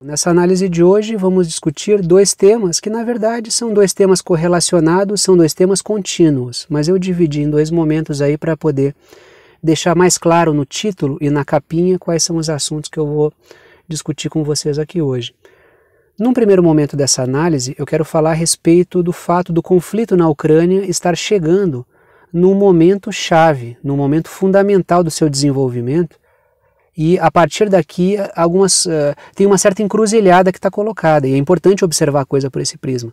Nessa análise de hoje vamos discutir dois temas que na verdade são dois temas correlacionados, são dois temas contínuos, mas eu dividi em dois momentos aí para poder deixar mais claro no título e na capinha quais são os assuntos que eu vou discutir com vocês aqui hoje. Num primeiro momento dessa análise, eu quero falar a respeito do fato do conflito na Ucrânia estar chegando num momento chave, num momento fundamental do seu desenvolvimento, e a partir daqui tem uma certa encruzilhada que está colocada, e é importante observar a coisa por esse prisma.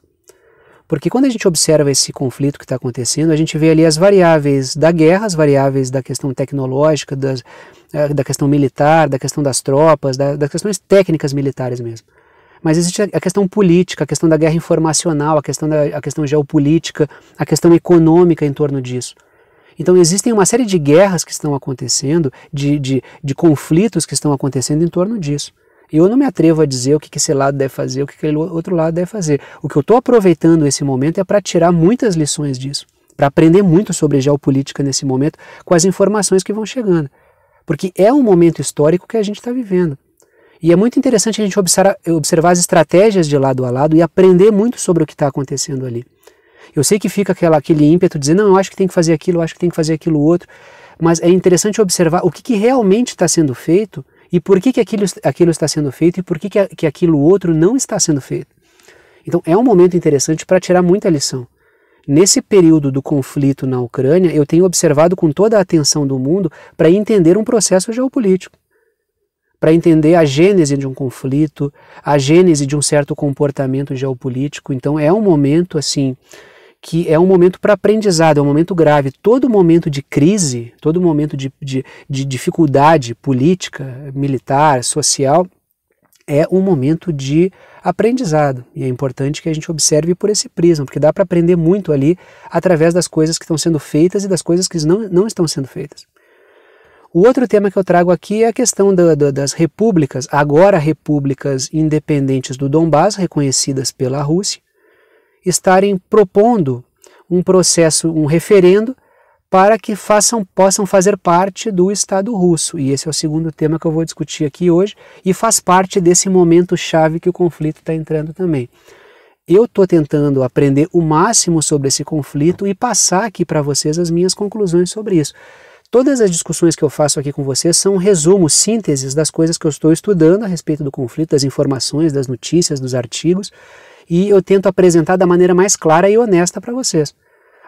Porque quando a gente observa esse conflito que está acontecendo, a gente vê ali as variáveis da guerra, as variáveis da questão tecnológica, da questão militar, da questão das tropas, das questões técnicas militares mesmo. Mas existe a questão política, a questão da guerra informacional, a questão geopolítica, a questão econômica em torno disso. Então existem uma série de guerras que estão acontecendo, de conflitos que estão acontecendo em torno disso. E eu não me atrevo a dizer o que esse lado deve fazer, o que aquele outro lado deve fazer. O que eu estou aproveitando esse momento é para tirar muitas lições disso, para aprender muito sobre geopolítica nesse momento com as informações que vão chegando. Porque é um momento histórico que a gente está vivendo. E é muito interessante a gente observar as estratégias de lado a lado e aprender muito sobre o que está acontecendo ali. Eu sei que fica aquele ímpeto de dizer, não, eu acho que tem que fazer aquilo, eu acho que tem que fazer aquilo outro, mas é interessante observar o que realmente está sendo feito e por que aquilo está sendo feito e por que aquilo outro não está sendo feito. Então é um momento interessante para tirar muita lição. Nesse período do conflito na Ucrânia, eu tenho observado com toda a atenção do mundo para entender um processo geopolítico, para entender a gênese de um conflito, a gênese de um certo comportamento geopolítico. Então é um momento assim que é um momento para aprendizado, é um momento grave. Todo momento de crise, todo momento de dificuldade política, militar, social, é um momento de aprendizado. E é importante que a gente observe por esse prisma, porque dá para aprender muito ali através das coisas que estão sendo feitas e das coisas que não estão sendo feitas. O outro tema que eu trago aqui é a questão das repúblicas, agora repúblicas independentes do Donbás, reconhecidas pela Rússia, estarem propondo um processo, um referendo, para que possam fazer parte do Estado russo. E esse é o segundo tema que eu vou discutir aqui hoje, e faz parte desse momento chave que o conflito está entrando também. Eu estou tentando aprender o máximo sobre esse conflito e passar aqui para vocês as minhas conclusões sobre isso. Todas as discussões que eu faço aqui com vocês são resumos, sínteses das coisas que eu estou estudando a respeito do conflito, das informações, das notícias, dos artigos, e eu tento apresentar da maneira mais clara e honesta para vocês.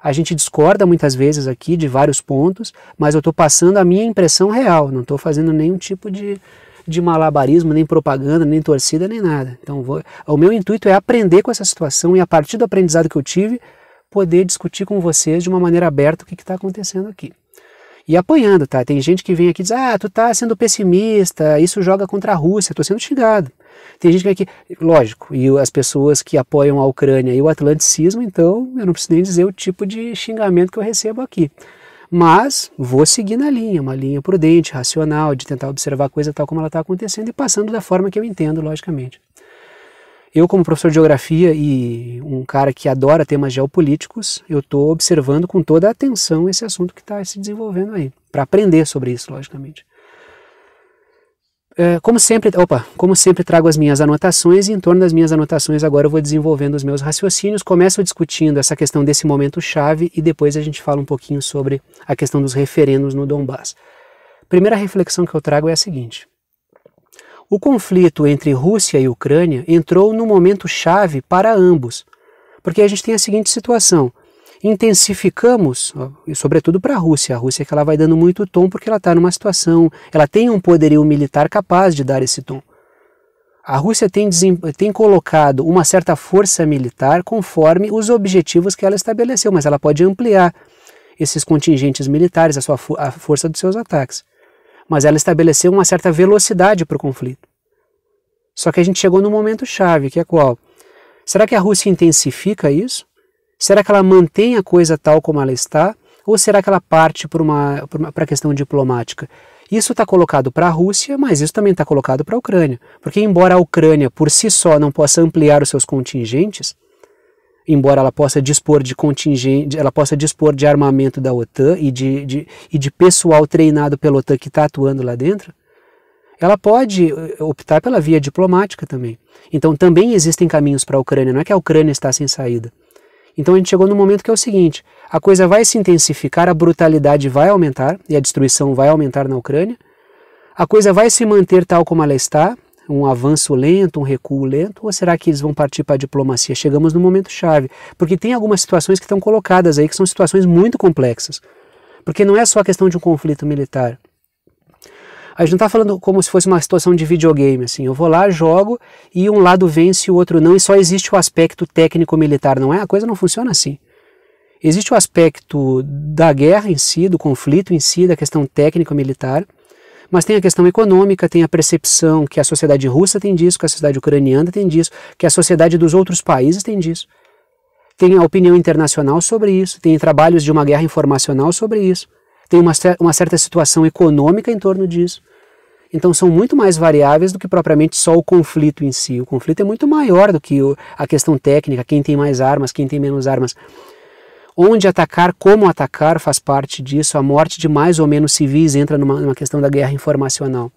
A gente discorda muitas vezes aqui de vários pontos, mas eu estou passando a minha impressão real, não estou fazendo nenhum tipo de malabarismo, nem propaganda, nem torcida, nem nada. Então o meu intuito é aprender com essa situação e a partir do aprendizado que eu tive, poder discutir com vocês de uma maneira aberta o que está acontecendo aqui. E apoiando, tá? Tem gente que vem aqui e diz, tu tá sendo pessimista, isso joga contra a Rússia, tô sendo xingado. Tem gente que vem aqui, lógico, e as pessoas que apoiam a Ucrânia e o atlanticismo, então eu não preciso nem dizer o tipo de xingamento que eu recebo aqui. Mas vou seguir na linha, uma linha prudente, racional, de tentar observar a coisa tal como ela está acontecendo e passando da forma que eu entendo, logicamente. Eu, como professor de geografia e um cara que adora temas geopolíticos, eu estou observando com toda a atenção esse assunto que está se desenvolvendo aí, para aprender sobre isso, logicamente. Como sempre trago as minhas anotações e em torno das minhas anotações agora eu vou desenvolvendo os meus raciocínios, começo discutindo essa questão desse momento chave e depois a gente fala um pouquinho sobre a questão dos referendos no Donbás. Primeira reflexão que eu trago é a seguinte. O conflito entre Rússia e Ucrânia entrou no momento chave para ambos, porque a gente tem a seguinte situação, intensificamos, e sobretudo para a Rússia que ela vai dando muito tom porque ela está numa situação, ela tem um poderio militar capaz de dar esse tom. A Rússia tem colocado uma certa força militar conforme os objetivos que ela estabeleceu, mas ela pode ampliar esses contingentes militares, a força dos seus ataques. Mas ela estabeleceu uma certa velocidade para o conflito. Só que a gente chegou no momento chave, que é qual? Será que a Rússia intensifica isso? Será que ela mantém a coisa tal como ela está? Ou será que ela parte para a questão diplomática? Isso está colocado para a Rússia, mas isso também está colocado para a Ucrânia. Porque embora a Ucrânia por si só não possa ampliar os seus contingentes, embora ela possa dispor de contingente, ela possa dispor de armamento da OTAN e de pessoal treinado pela OTAN que está atuando lá dentro, ela pode optar pela via diplomática também. Então também existem caminhos para a Ucrânia, não é que a Ucrânia está sem saída. Então a gente chegou no momento que é o seguinte, a coisa vai se intensificar, a brutalidade vai aumentar e a destruição vai aumentar na Ucrânia, a coisa vai se manter tal como ela está, um avanço lento, um recuo lento, ou será que eles vão partir para a diplomacia? Chegamos no momento chave, porque tem algumas situações que estão colocadas aí que são situações muito complexas, porque não é só a questão de um conflito militar. A gente não está falando como se fosse uma situação de videogame, assim, eu vou lá, jogo e um lado vence e o outro não, e só existe o aspecto técnico-militar, não é? A coisa não funciona assim. Existe o aspecto da guerra em si, do conflito em si, da questão técnico-militar, mas tem a questão econômica, tem a percepção que a sociedade russa tem disso, que a sociedade ucraniana tem disso, que a sociedade dos outros países tem disso. Tem a opinião internacional sobre isso, tem trabalhos de uma guerra informacional sobre isso. Tem uma certa situação econômica em torno disso. Então são muito mais variáveis do que propriamente só o conflito em si. O conflito é muito maior do que a questão técnica, quem tem mais armas, quem tem menos armas. Onde atacar, como atacar faz parte disso, a morte de mais ou menos civis entra numa questão da guerra informacional.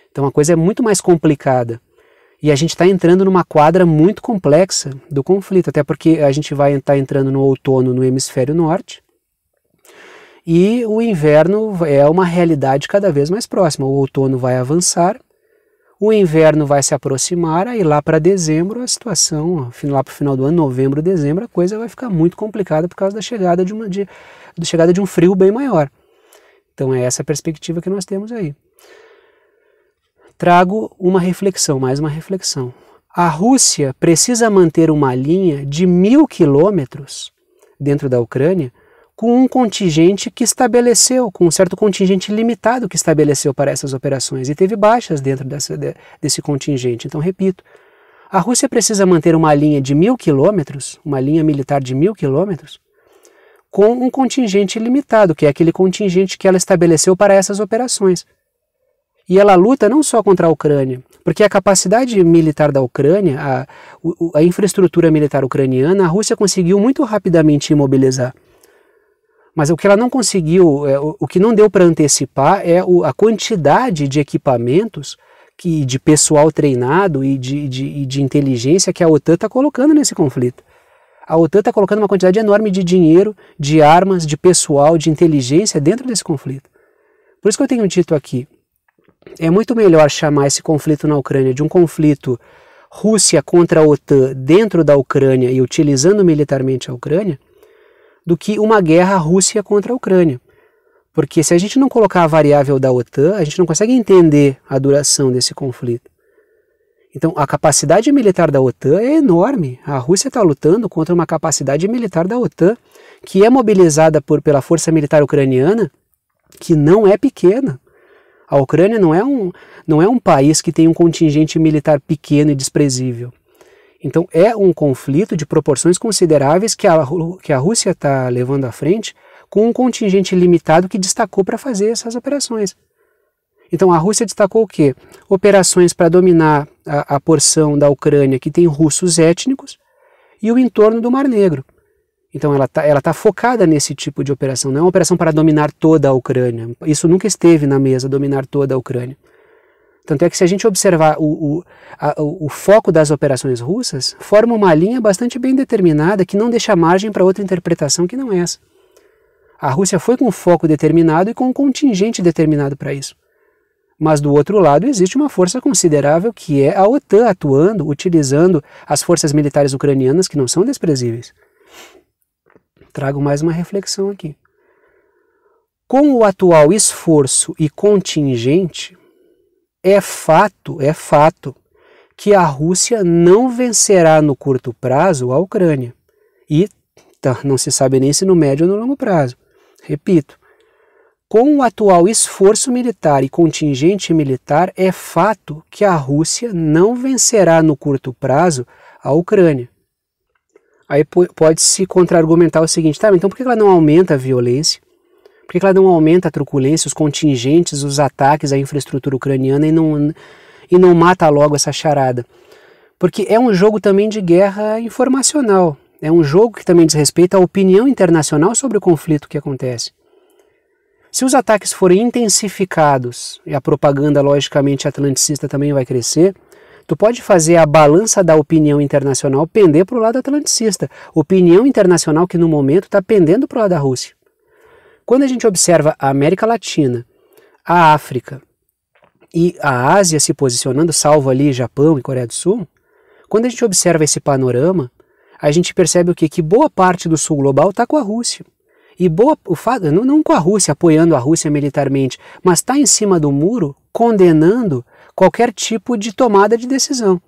Então a coisa é muito mais complicada. E a gente está entrando numa quadra muito complexa do conflito, até porque a gente vai estar entrando no outono no hemisfério norte, e o inverno é uma realidade cada vez mais próxima. O outono vai avançar, o inverno vai se aproximar, aí lá para dezembro a situação, lá para o final do ano, novembro, dezembro, a coisa vai ficar muito complicada por causa da chegada de um frio bem maior. Então é essa a perspectiva que nós temos aí. Trago uma reflexão, mais uma reflexão. A Rússia precisa manter uma linha de 1.000 quilômetros dentro da Ucrânia com um contingente que estabeleceu, com um certo contingente limitado que estabeleceu para essas operações, e teve baixas dentro desse contingente. Então, repito, a Rússia precisa manter uma linha de 1.000 quilômetros, uma linha militar de 1.000 quilômetros, com um contingente limitado, que é aquele contingente que ela estabeleceu para essas operações. E ela luta não só contra a Ucrânia, porque a capacidade militar da Ucrânia, a infraestrutura militar ucraniana, a Rússia conseguiu muito rapidamente imobilizar. Mas o que ela não conseguiu, o que não deu para antecipar é a quantidade de equipamentos, de pessoal treinado e de inteligência que a OTAN está colocando nesse conflito. A OTAN está colocando uma quantidade enorme de dinheiro, de armas, de pessoal, de inteligência dentro desse conflito. Por isso que eu tenho dito aqui, é muito melhor chamar esse conflito na Ucrânia de um conflito Rússia contra a OTAN dentro da Ucrânia e utilizando militarmente a Ucrânia, do que uma guerra Rússia contra a Ucrânia. Porque se a gente não colocar a variável da OTAN, a gente não consegue entender a duração desse conflito. Então, a capacidade militar da OTAN é enorme. A Rússia está lutando contra uma capacidade militar da OTAN, que é mobilizada pela força militar ucraniana, que não é pequena. A Ucrânia não é um país que tem um contingente militar pequeno e desprezível. Então é um conflito de proporções consideráveis que a Rússia está levando à frente com um contingente limitado que destacou para fazer essas operações. Então a Rússia destacou o quê? Operações para dominar a porção da Ucrânia que tem russos étnicos e o entorno do Mar Negro. Então ela tá focada nesse tipo de operação, não é uma operação para dominar toda a Ucrânia. Isso nunca esteve na mesa, dominar toda a Ucrânia. Tanto é que se a gente observar o foco das operações russas, forma uma linha bastante bem determinada que não deixa margem para outra interpretação que não essa. A Rússia foi com um foco determinado e com um contingente determinado para isso. Mas do outro lado existe uma força considerável que é a OTAN atuando, utilizando as forças militares ucranianas que não são desprezíveis. Trago mais uma reflexão aqui. Com o atual esforço e contingente, é fato que a Rússia não vencerá no curto prazo a Ucrânia. E não se sabe nem se no médio ou no longo prazo. Repito, com o atual esforço militar e contingente militar, é fato que a Rússia não vencerá no curto prazo a Ucrânia. Aí pode-se contra-argumentar o seguinte, tá, então por que ela não aumenta a violência? Por que ela não aumenta a truculência, os contingentes, os ataques à infraestrutura ucraniana e não mata logo essa charada? Porque é um jogo também de guerra informacional. É um jogo que também diz respeito à opinião internacional sobre o conflito que acontece. Se os ataques forem intensificados, e a propaganda logicamente atlanticista também vai crescer, tu pode fazer a balança da opinião internacional pender para o lado atlanticista. Opinião internacional que no momento está pendendo para o lado da Rússia. Quando a gente observa a América Latina, a África e a Ásia se posicionando, salvo ali Japão e Coreia do Sul, quando a gente observa esse panorama, a gente percebe o quê? Que boa parte do sul global está com a Rússia. E não com a Rússia, apoiando a Rússia militarmente, mas está em cima do muro condenando qualquer tipo de tomada de decisão.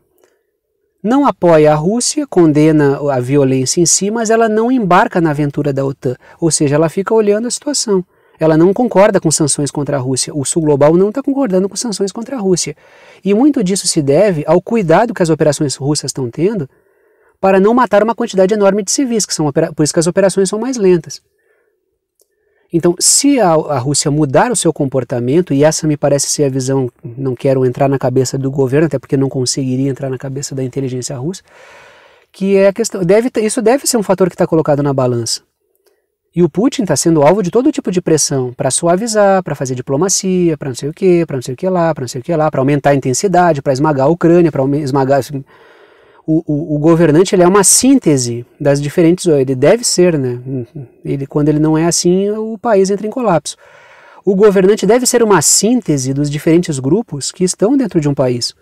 Não apoia a Rússia, condena a violência em si, mas ela não embarca na aventura da OTAN. Ou seja, ela fica olhando a situação. Ela não concorda com sanções contra a Rússia. O sul global não está concordando com sanções contra a Rússia. E muito disso se deve ao cuidado que as operações russas estão tendo para não matar uma quantidade enorme de civis, por isso que as operações são mais lentas. Então, se a Rússia mudar o seu comportamento, e essa me parece ser a visão, não quero entrar na cabeça do governo, até porque não conseguiria entrar na cabeça da inteligência russa, que é a questão, isso deve ser um fator que está colocado na balança. E o Putin está sendo alvo de todo tipo de pressão para suavizar, para fazer diplomacia, para não sei o que, para não sei o que lá, para não sei o que lá, para aumentar a intensidade, para esmagar a Ucrânia, para esmagar... O governante ele é uma síntese das diferentes... Ele deve ser, né? Quando ele não é assim, o país entra em colapso. O governante deve ser uma síntese dos diferentes grupos que estão dentro de um país.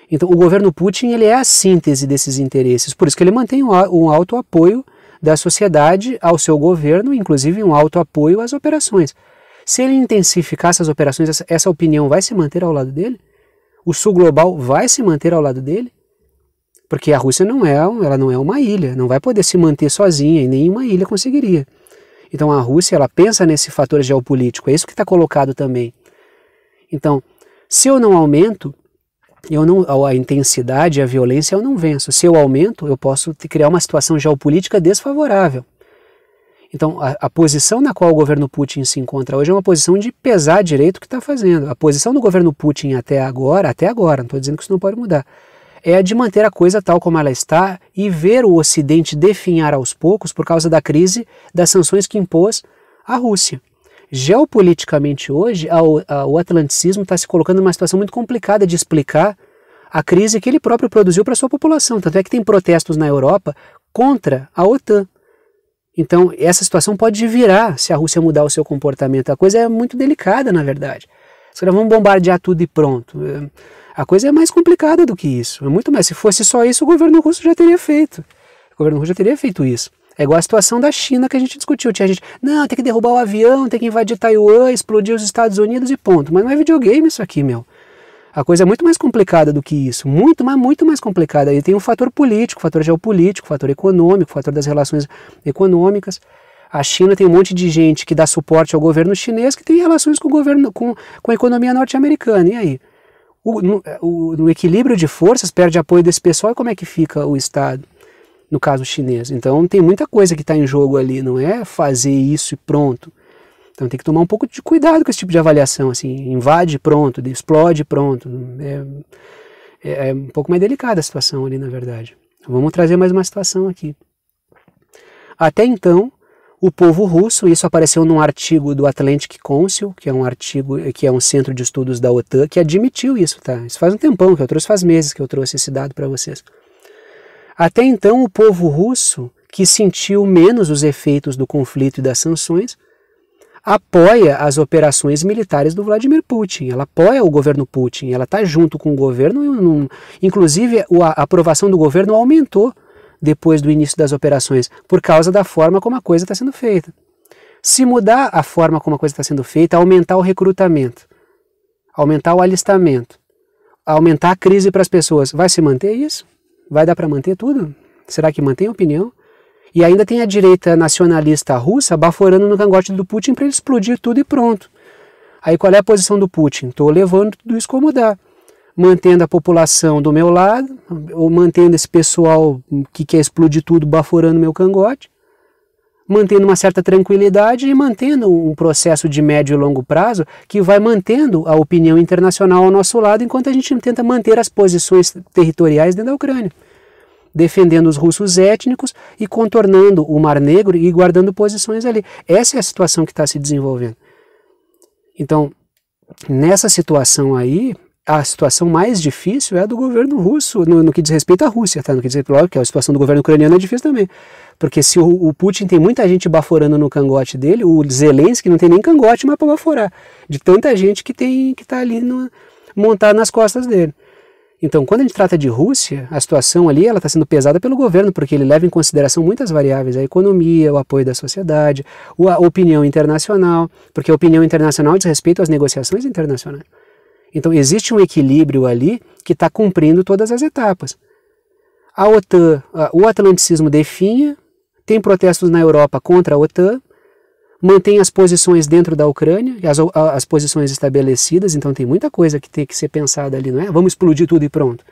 Então, o governo Putin ele é a síntese desses interesses. Por isso que ele mantém um alto apoio da sociedade ao seu governo, inclusive um alto apoio às operações. Se ele intensificar essas operações, essa opinião vai se manter ao lado dele? O sul global vai se manter ao lado dele? Porque a Rússia ela não é uma ilha, não vai poder se manter sozinha, e nenhuma ilha conseguiria. Então a Rússia ela pensa nesse fator geopolítico, é isso que está colocado também. Então, se eu não aumento, a intensidade, a violência eu não venço. Se eu aumento, eu posso criar uma situação geopolítica desfavorável. Então, a posição na qual o governo Putin se encontra hoje é uma posição de pesar direito o que está fazendo. A posição do governo Putin até agora, não estou dizendo que isso não pode mudar, é a de manter a coisa tal como ela está e ver o Ocidente definhar aos poucos por causa da crise das sanções que impôs a Rússia. Geopoliticamente hoje, o atlanticismo está se colocando numa situação muito complicada de explicar a crise que ele próprio produziu para a sua população. Tanto é que tem protestos na Europa contra a OTAN. Então, essa situação pode virar se a Rússia mudar o seu comportamento. A coisa é muito delicada, na verdade. Os caras vão bombardear tudo e pronto. A coisa é mais complicada do que isso. É muito mais. Se fosse só isso, o governo russo já teria feito. O governo russo já teria feito isso. É igual a situação da China que a gente discutiu. Tinha gente, não, tem que derrubar o avião, tem que invadir Taiwan, explodir os Estados Unidos e ponto. Mas não é videogame isso aqui, meu. A coisa é muito mais complicada do que isso. Muito mais complicada. Aí tem um fator político, fator geopolítico, fator econômico, fator das relações econômicas. A China tem um monte de gente que dá suporte ao governo chinês que tem relações com o governo, com a economia norte-americana. E aí? No equilíbrio de forças, perde apoio desse pessoal e como é que fica o Estado, no caso chinês? Então tem muita coisa que está em jogo ali, não é fazer isso e pronto. Então tem que tomar um pouco de cuidado com esse tipo de avaliação, assim, invade pronto, explode pronto. É um pouco mais delicada a situação ali, na verdade. Vamos trazer mais uma situação aqui. Até então, o povo russo, isso apareceu num artigo do Atlantic Council, que é um centro de estudos da OTAN, que admitiu isso, tá? Isso faz um tempão, faz meses que eu trouxe esse dado para vocês. Até então, o povo russo, que sentiu menos os efeitos do conflito e das sanções, apoia as operações militares do Vladimir Putin, ela apoia o governo Putin, ela está junto com o governo, inclusive a aprovação do governo aumentou depois do início das operações, por causa da forma como a coisa está sendo feita. Se mudar a forma como a coisa está sendo feita, aumentar o recrutamento, aumentar o alistamento, aumentar a crise para as pessoas, vai se manter isso? Vai dar para manter tudo? Será que mantém a opinião? E ainda tem a direita nacionalista russa baforando no cangote do Putin para ele explodir tudo e pronto. Aí qual é a posição do Putin? Estou levando tudo isso como dá. Mantendo a população do meu lado, ou mantendo esse pessoal que quer explodir tudo baforando meu cangote, mantendo uma certa tranquilidade e mantendo um processo de médio e longo prazo que vai mantendo a opinião internacional ao nosso lado enquanto a gente tenta manter as posições territoriais dentro da Ucrânia, defendendo os russos étnicos e contornando o Mar Negro e guardando posições ali. Essa é a situação que está se desenvolvendo. Então, nessa situação aí, a situação mais difícil é a do governo russo, no que diz respeito à Rússia, tá? No que diz respeito, lógico, que a situação do governo ucraniano é difícil também. Porque se o Putin tem muita gente baforando no cangote dele, o Zelensky não tem nem cangote mais para baforar, de tanta gente que está ali montada nas costas dele. Então, quando a gente trata de Rússia, a situação ali ela está sendo pesada pelo governo, porque ele leva em consideração muitas variáveis, a economia, o apoio da sociedade, a opinião internacional, porque a opinião internacional diz respeito às negociações internacionais. Então, existe um equilíbrio ali que está cumprindo todas as etapas. A OTAN, o atlanticismo definha, tem protestos na Europa contra a OTAN, mantém as posições dentro da Ucrânia, as posições estabelecidas, então tem muita coisa que tem que ser pensada ali, não é? Vamos explodir tudo e pronto.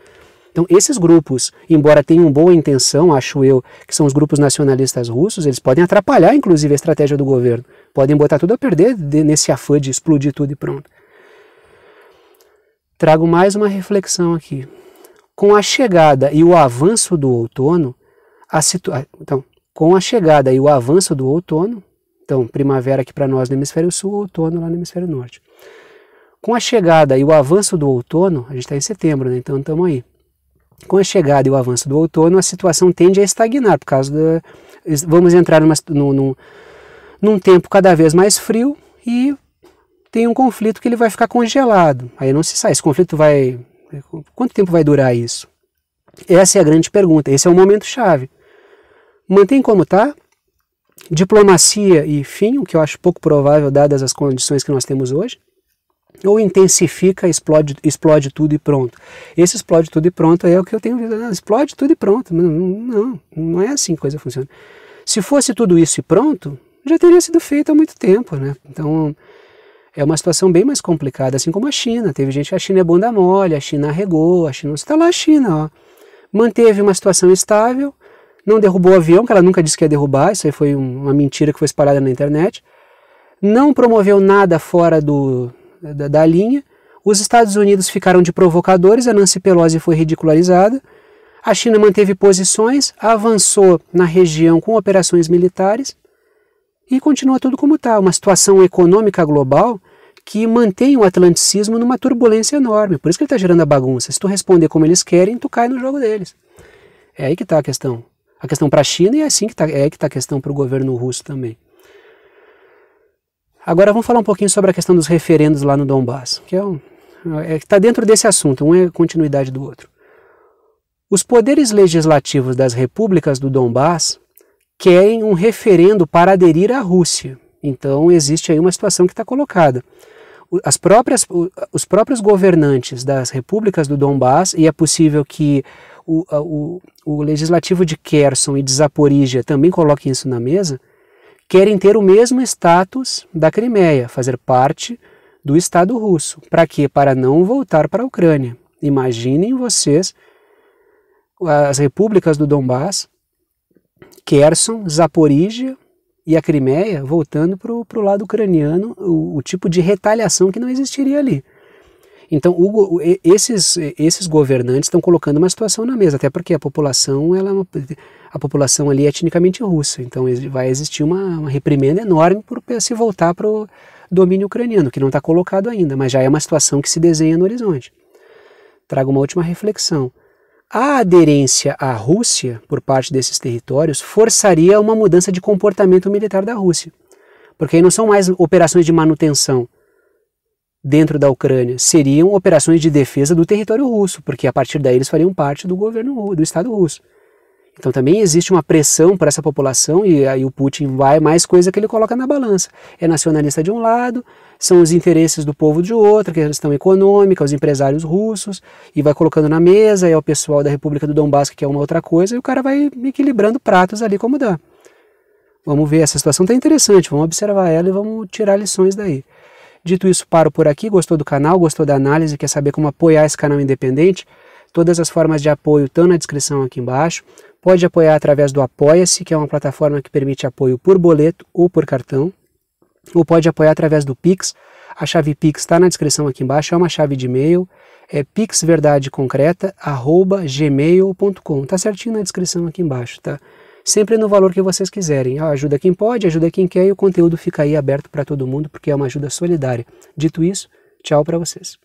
Então esses grupos, embora tenham boa intenção, acho eu, que são os grupos nacionalistas russos, eles podem atrapalhar inclusive a estratégia do governo, podem botar tudo a perder nesse afã de explodir tudo e pronto. Trago mais uma reflexão aqui. Com a chegada e o avanço do outono, com a chegada e o avanço do outono, então primavera aqui para nós no hemisfério sul, outono lá no hemisfério norte. Com a chegada e o avanço do outono, a gente está em setembro, né? Então estamos aí. Com a chegada e o avanço do outono, a situação tende a estagnar, por causa vamos entrar num tempo cada vez mais frio e tem um conflito que ele vai ficar congelado. Aí não se sabe, esse conflito vai... Quanto tempo vai durar isso? Essa é a grande pergunta, esse é o momento chave. Mantém como está, diplomacia e fim, o que eu acho pouco provável dadas as condições que nós temos hoje, ou intensifica, explode tudo e pronto. Esse explode tudo e pronto é o que eu tenho visto. Não, explode tudo e pronto. Não é assim que a coisa funciona. Se fosse tudo isso e pronto, já teria sido feito há muito tempo, né? Então, é uma situação bem mais complicada, assim como a China. Teve gente que a China é bunda mole, a China arregou, a China... Está lá a China, ó. Manteve uma situação estável, não derrubou o avião, que ela nunca disse que ia derrubar, isso aí foi uma mentira que foi espalhada na internet. Não promoveu nada fora da linha. Os Estados Unidos ficaram de provocadores, a Nancy Pelosi foi ridicularizada. A China manteve posições, avançou na região com operações militares e continua tudo como está. Uma situação econômica global que mantém o atlanticismo numa turbulência enorme. Por isso que ele está gerando a bagunça. Se tu responder como eles querem, tu cai no jogo deles. É aí que está a questão. A questão para a China e é aí que está a questão para o governo russo também. Agora vamos falar um pouquinho sobre a questão dos referendos lá no Donbass, que está dentro desse assunto, um é continuidade do outro. Os poderes legislativos das repúblicas do Donbass querem um referendo para aderir à Rússia. Então existe aí uma situação que está colocada. Os próprios governantes das repúblicas do Donbass, e é possível que o legislativo de Kherson e de Zaporígia também coloquem isso na mesa, querem ter o mesmo status da Crimeia, fazer parte do Estado russo. Para quê? Para não voltar para a Ucrânia. Imaginem vocês as repúblicas do Donbass, Kherson, Zaporígia e a Crimeia voltando para o lado ucraniano, o tipo de retaliação que não existiria ali. Então esses governantes estão colocando uma situação na mesa, até porque a população ali é etnicamente russa, então vai existir uma reprimenda enorme por se voltar para o domínio ucraniano, que não está colocado ainda, mas já é uma situação que se desenha no horizonte. Trago uma última reflexão. A aderência à Rússia por parte desses territórios forçaria uma mudança de comportamento militar da Rússia, porque aí não são mais operações de manutenção dentro da Ucrânia, seriam operações de defesa do território russo, porque a partir daí eles fariam parte do governo do Estado russo. Então também existe uma pressão para essa população e aí o Putin vai mais coisa que ele coloca na balança. É nacionalista de um lado, são os interesses do povo de outro, que é a questão econômica, os empresários russos, e vai colocando na mesa, é o pessoal da República do Donbass que quer uma outra coisa, e o cara vai equilibrando pratos ali como dá. Vamos ver, essa situação está interessante, vamos observar ela e vamos tirar lições daí. Dito isso, paro por aqui. Gostou do canal, gostou da análise, quer saber como apoiar esse canal independente? Todas as formas de apoio estão na descrição aqui embaixo. Pode apoiar através do Apoia-se, que é uma plataforma que permite apoio por boleto ou por cartão. Ou pode apoiar através do Pix. A chave Pix está na descrição aqui embaixo, é uma chave de e-mail. É pixverdadeconcreta@gmail.com. Tá certinho na descrição aqui embaixo, tá? sempre no valor que vocês quiserem. Ajuda quem pode, ajuda quem quer, e o conteúdo fica aí aberto para todo mundo, porque é uma ajuda solidária. Dito isso, tchau para vocês.